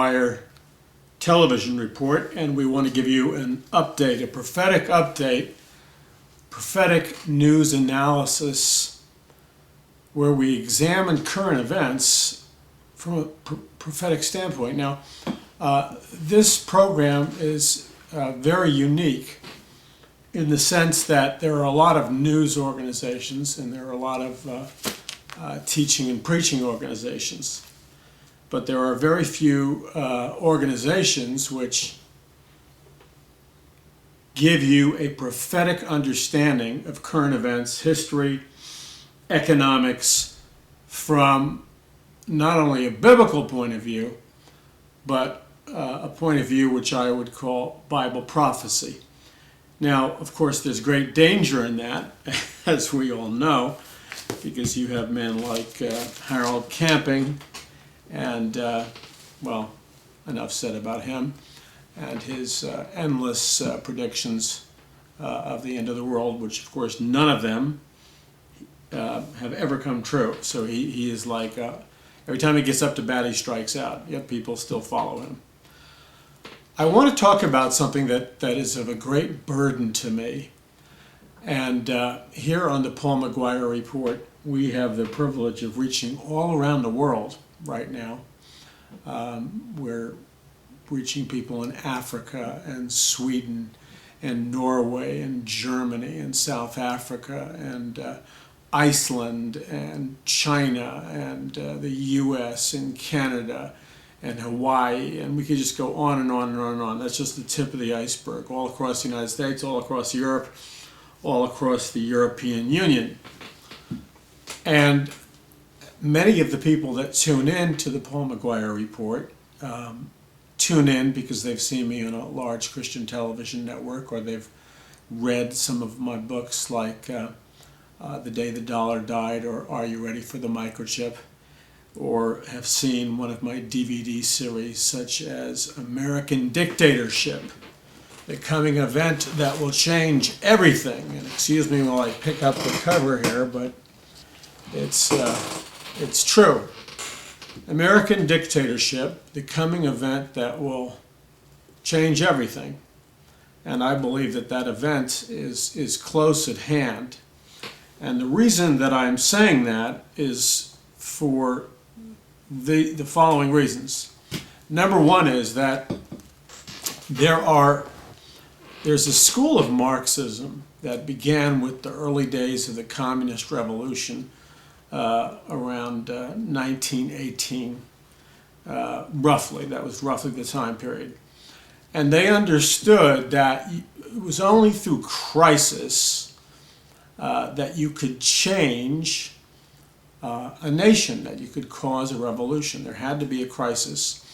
McGuire television report, and we want to give you an update, a prophetic update, prophetic news analysis, where we examine current events from a prophetic standpoint. Now, this program is very unique in the sense that there are a lot of news organizations and there are a lot of teaching and preaching organizations. But there are very few organizations which give you a prophetic understanding of current events, history, economics, from not only a biblical point of view, but a point of view which I would call Bible prophecy. Now, of course, there's great danger in that, as we all know, because you have men like Harold Camping, and, well, enough said about him and his endless predictions of the end of the world, which, of course, none of them have ever come true. So he is like, every time he gets up to bat, he strikes out, yet people still follow him. I want to talk about something that is of a great burden to me. And here on the Paul McGuire Report, we have the privilege of reaching all around the world right now. We're reaching people in Africa and Sweden and Norway and Germany and South Africa and Iceland and China and the US and Canada and Hawaii, and we could just go on and on and on and on. That's just the tip of the iceberg. All across the United States, all across Europe, all across the European Union. And many of the people that tune in to the Paul McGuire Report tune in because they've seen me on a large Christian television network, or they've read some of my books like The Day the Dollar Died, or Are You Ready for the Microchip, or have seen one of my DVD series such as American Dictatorship, the coming event that will change everything. And excuse me while I pick up the cover here, but it's true. American Dictatorship, the coming event that will change everything. And I believe that that event is close at hand. And the reason that I'm saying that is for the following reasons. Number one is that there's a school of Marxism that began with the early days of the Communist Revolution around 1918, roughly. That was roughly the time period. And they understood that it was only through crisis that you could change a nation, that you could cause a revolution. There had to be a crisis.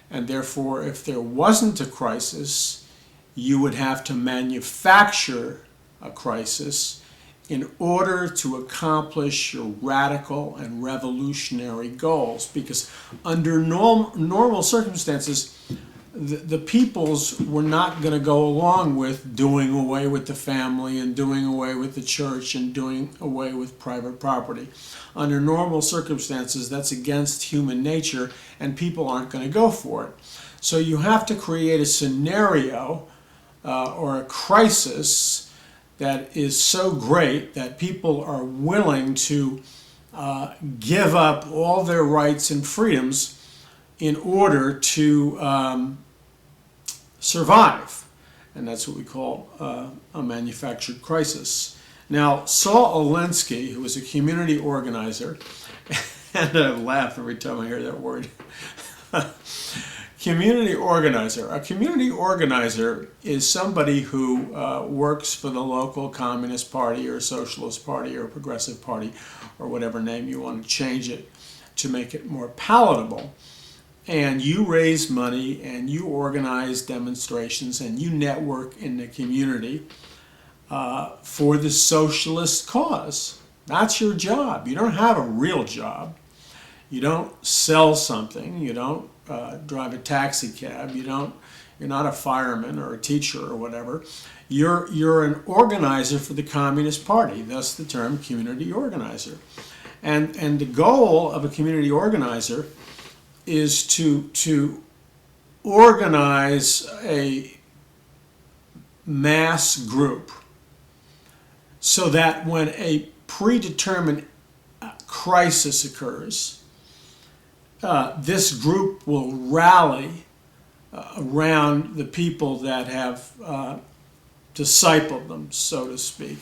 And therefore, if there wasn't a crisis, you would have to manufacture a crisis in order to accomplish your radical and revolutionary goals. Because under normal circumstances, the peoples were not going to go along with doing away with the family and doing away with the church and doing away with private property. Under normal circumstances, that's against human nature, and people aren't going to go for it. So you have to create a scenario or a crisis that is so great that people are willing to give up all their rights and freedoms in order to survive. And that's what we call a manufactured crisis. Now, Saul Alinsky, who was a community organizer, and I laugh every time I hear that word, community organizer. A community organizer is somebody who works for the local Communist Party or Socialist Party or Progressive Party or whatever name you want to change it to make it more palatable. And you raise money and you organize demonstrations and you network in the community for the socialist cause. That's your job. You don't have a real job. You don't sell something. You don't drive a taxi cab. You're not a fireman or a teacher or whatever. You're an organizer for the Communist Party. Thus the term community organizer. And the goal of a community organizer is to organize a mass group so that when a predetermined crisis occurs, this group will rally around the people that have discipled them, so to speak,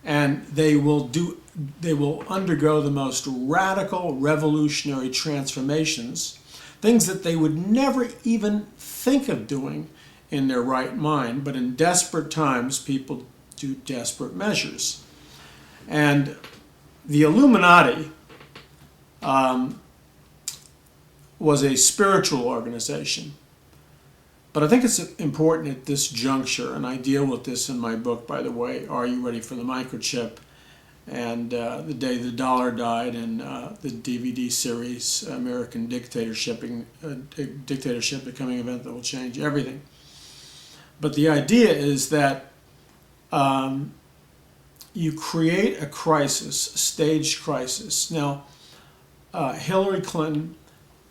and they will undergo the most radical revolutionary transformations, things that they would never even think of doing in their right mind, but in desperate times people do desperate measures. And the Illuminati was a spiritual organization. But I think it's important at this juncture, and I deal with this in my book, by the way, Are You Ready for the Microchip? And The Day the Dollar Died, and the DVD series, American Dictatorship, Becoming an Event That Will Change Everything. But the idea is that you create a crisis, a staged crisis. Now, Hillary Clinton,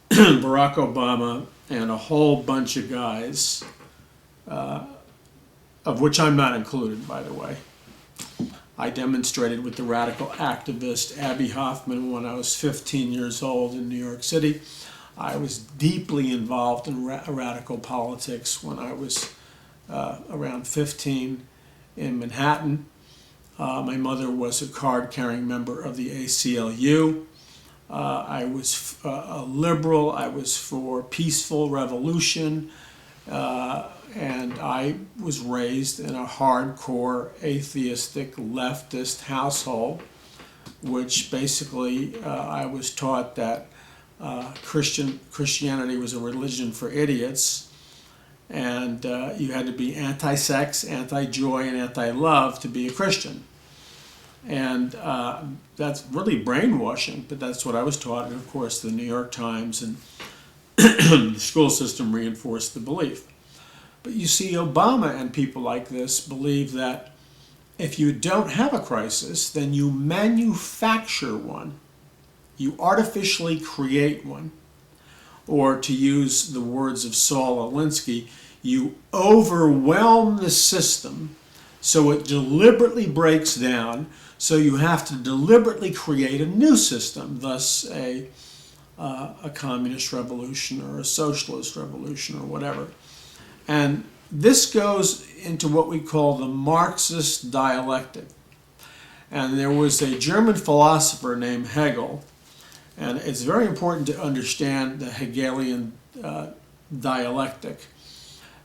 Barack Obama, and a whole bunch of guys, of which I'm not included, by the way. I demonstrated with the radical activist Abby Hoffman when I was 15 years old in New York City. I was deeply involved in radical politics when I was around 15 in Manhattan. My mother was a card-carrying member of the ACLU. I was a liberal. I was for peaceful revolution, and I was raised in a hardcore atheistic leftist household, which basically I was taught that Christianity was a religion for idiots, and you had to be anti-sex, anti-joy, and anti-love to be a Christian. And that's really brainwashing, but that's what I was taught. And of course, the New York Times and the school system reinforced the belief. But you see, Obama and people like this believe that if you don't have a crisis, then you manufacture one. You artificially create one. Or to use the words of Saul Alinsky, you overwhelm the system so it deliberately breaks down. So you have to deliberately create a new system, thus a communist revolution or a socialist revolution or whatever. And this goes into what we call the Marxist dialectic. And there was a German philosopher named Hegel, and it's very important to understand the Hegelian dialectic,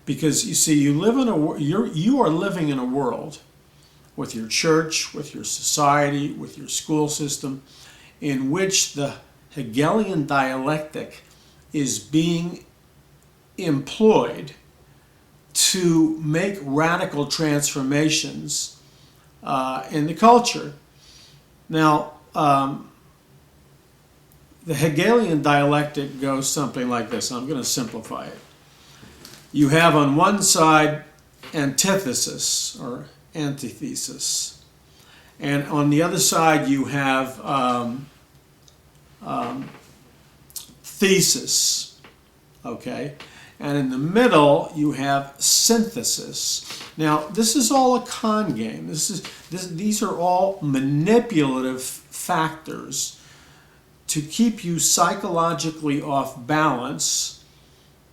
because you see, you are living in a world with your church, with your society, with your school system, in which the Hegelian dialectic is being employed to make radical transformations in the culture. Now, the Hegelian dialectic goes something like this. I'm going to simplify it. You have on one side antithesis or antithesis, and on the other side you have thesis, okay? And in the middle you have synthesis. Now, this is all a con game. These are all manipulative factors to keep you psychologically off balance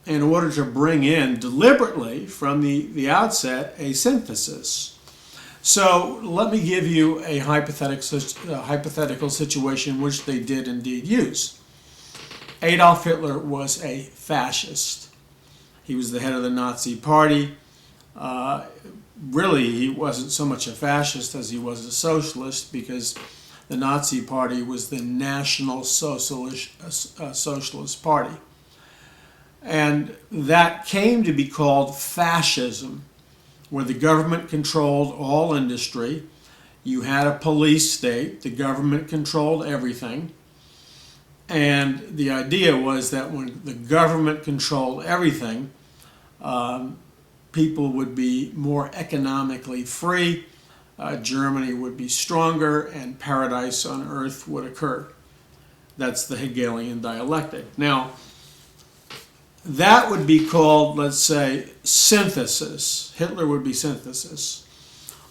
in order to bring in deliberately from the outset a synthesis. So let me give you a hypothetical situation which they did indeed use. Adolf Hitler was a fascist. He was the head of the Nazi Party. Really, he wasn't so much a fascist as he was a socialist, because the Nazi Party was the National Socialist Party. And that came to be called fascism, where the government controlled all industry. You had a police state. The government controlled everything. And the idea was that when the government controlled everything, people would be more economically free, Germany would be stronger, and paradise on earth would occur. That's the Hegelian dialectic. Now, that would be called, let's say, synthesis. Hitler would be synthesis.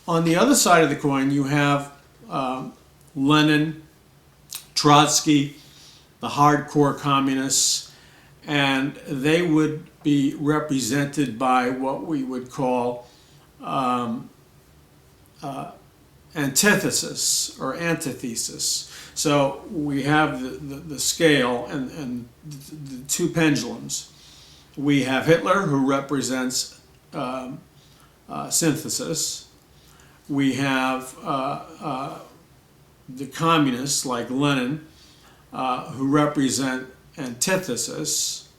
On the other side of the coin, you have Lenin, Trotsky, the hardcore communists, and they would be represented by what we would call antithesis or antithesis. So we have the scale and the two pendulums. We have Hitler, who represents synthesis. We have the communists like Lenin, who represent antithesis.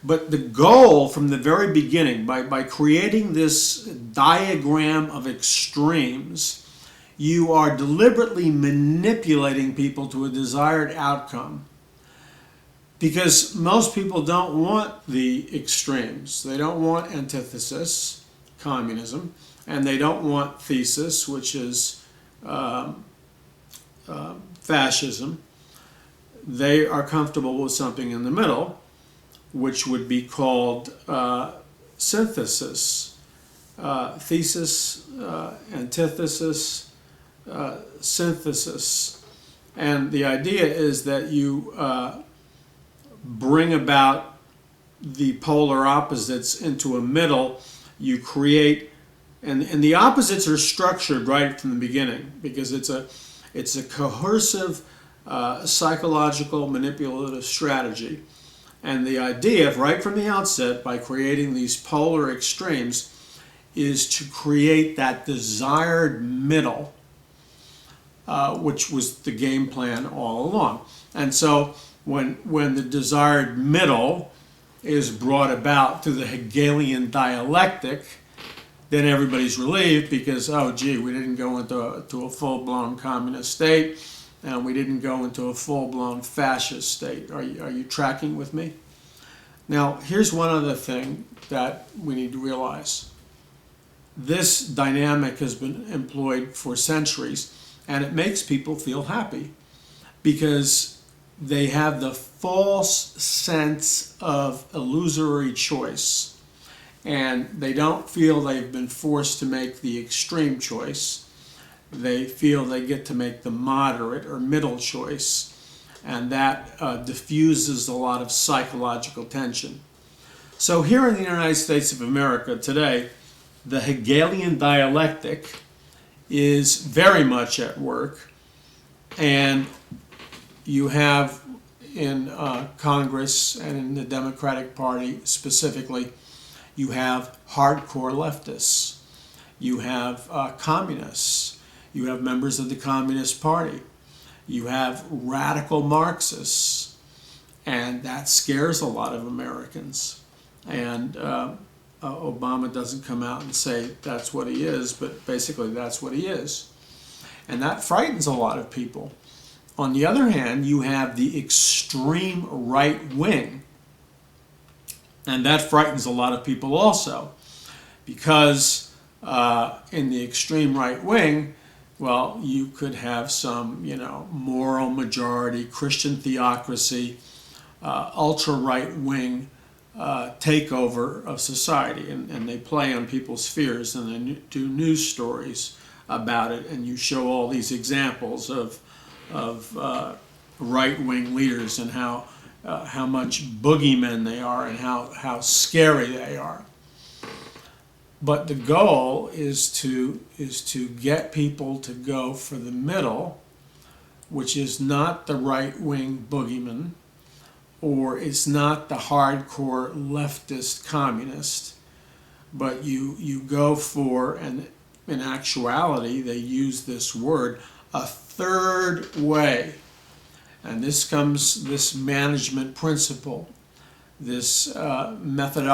But the goal from the very beginning, by creating this diagram of extremes, you are deliberately manipulating people to a desired outcome. Because most people don't want the extremes. They don't want antithesis, communism, and they don't want thesis, which is fascism. They are comfortable with something in the middle, which would be called synthesis, thesis, antithesis, synthesis. And the idea is that you bring about the polar opposites into a middle. You create, and the opposites are structured right from the beginning, because it's a coercive psychological manipulative strategy. And the idea, right from the outset, by creating these polar extremes, is to create that desired middle, which was the game plan all along. And so when the desired middle is brought about through the Hegelian dialectic, then everybody's relieved, because, oh gee, we didn't go into a full-blown communist state, and we didn't go into a full-blown fascist state. Are you tracking with me? Now, here's one other thing that we need to realize. This dynamic has been employed for centuries, and it makes people feel happy, because they have the false sense of illusory choice, and they don't feel they've been forced to make the extreme choice. They feel they get to make the moderate or middle choice, and that diffuses a lot of psychological tension. So here in the United States of America today, the Hegelian dialectic is very much at work, and you have in Congress and in the Democratic Party specifically, you have hardcore leftists, you have communists, you have members of the Communist Party, you have radical Marxists, and that scares a lot of Americans. And Obama doesn't come out and say that's what he is, but basically that's what he is. And that frightens a lot of people. On the other hand, you have the extreme right wing, and that frightens a lot of people also, because in the extreme right wing, well, you could have some, moral majority, Christian theocracy, ultra right wing takeover of society, and they play on people's fears, and they do news stories about it, and you show all these examples of right-wing leaders and how much boogeymen they are and how scary they are. But the goal is to get people to go for the middle, which is not the right-wing boogeyman, or it's not the hardcore leftist communist, but you go for, and in actuality they use this word, a third way. And this management principle, this methodology